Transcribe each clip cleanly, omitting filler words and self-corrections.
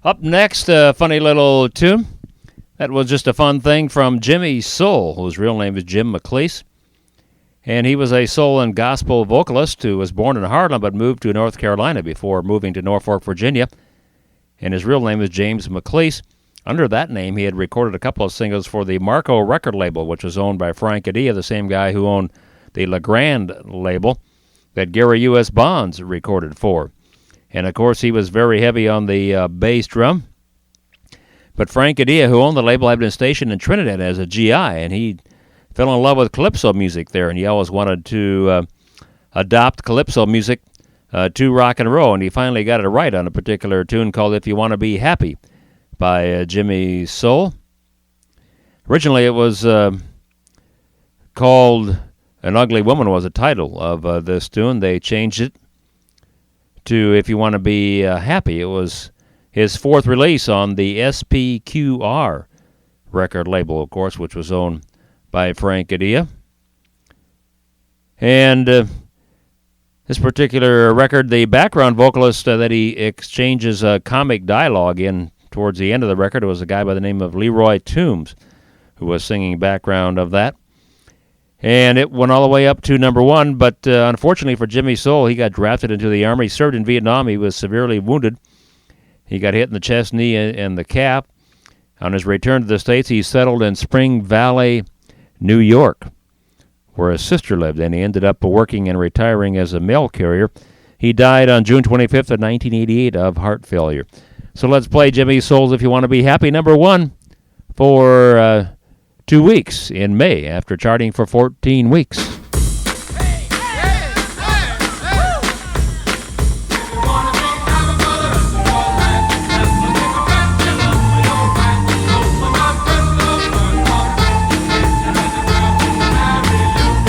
Up next, a funny little tune. That was just a fun thing from Jimmy Soul, whose real name is Jim McLeese. And he was a soul and gospel vocalist who was born in Harlem but moved to North Carolina before moving to Norfolk, Virginia. And his real name is James McLeese. Under that name, he had recorded a couple of singles for the Marco record label, which was owned by Frank Adia, the same guy who owned the LeGrand label that Gary U.S. Bonds recorded for. And, of course, he was very heavy on the bass drum. But Frank Adia, who owned the label, had been stationed in Trinidad as a GI, and he fell in love with calypso music there, and he always wanted to adopt calypso music to rock and roll, and he finally got it right on a particular tune called If You Want to Be Happy by Jimmy Soul. Originally, it was called An Ugly Woman was the title of this tune. They changed it to If You Want to Be Happy. It was his fourth release on the SPQR record label, of course, which was owned by Frank Adia. And this particular record, the background vocalist that he exchanges comic dialogue in towards the end of the record was a guy by the name of Leroy Toombs, who was singing background of that. And it went all the way up to number one, but unfortunately for Jimmy Soul, he got drafted into the Army. He served in Vietnam. He was severely wounded. He got hit in the chest, knee, and the calf. On his return to the States, he settled in Spring Valley, New York, where his sister lived, and he ended up working and retiring as a mail carrier. He died on June 25th of 1988 of heart failure. So let's play Jimmy Soul's If You Want to Be Happy, number one, for 2 weeks in May, after charting for 14 weeks.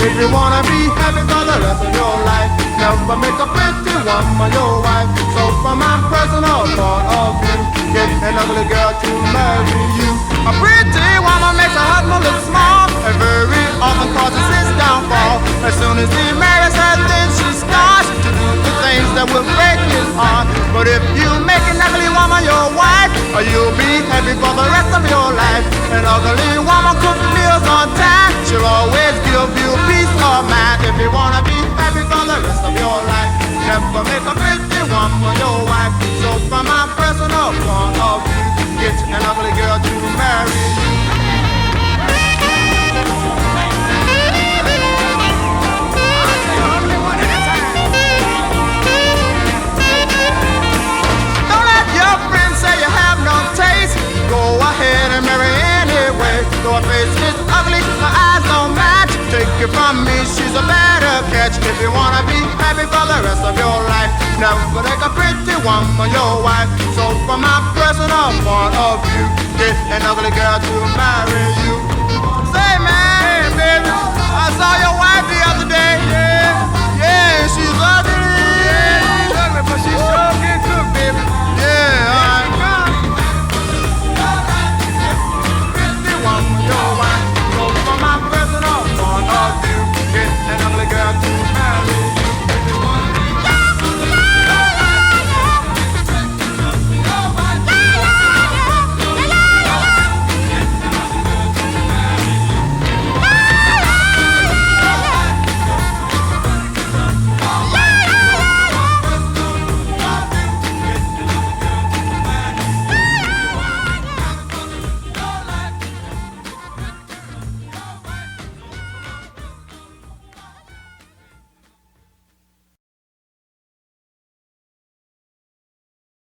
If you wanna be happy for the rest of your life, never make a pretty woman your wife. So from my personal point of view, get an ugly girl to marry you. A pretty woman makes her husband look small, and very often causes his downfall. As soon as he marries her, then she starts to do the things that will break his heart. But if you make an ugly woman your wife, you'll be happy for the rest of your life. An ugly woman cooks meals on time, she'll always give you peace of mind. If you wanna be happy for the rest of your life, never make a pretty woman your wife. So from my personal point of view, get an ugly girl to marry you. Don't let your friends say you have no taste. Go ahead and marry anyway. Though her face is ugly, her eyes don't match. Take it from me, she's a better catch. If you wanna be happy for the rest of your life, never take a pretty woman your wife. So from my personal point of view, get an ugly girl to marry you. Say man, hey baby, I saw your wife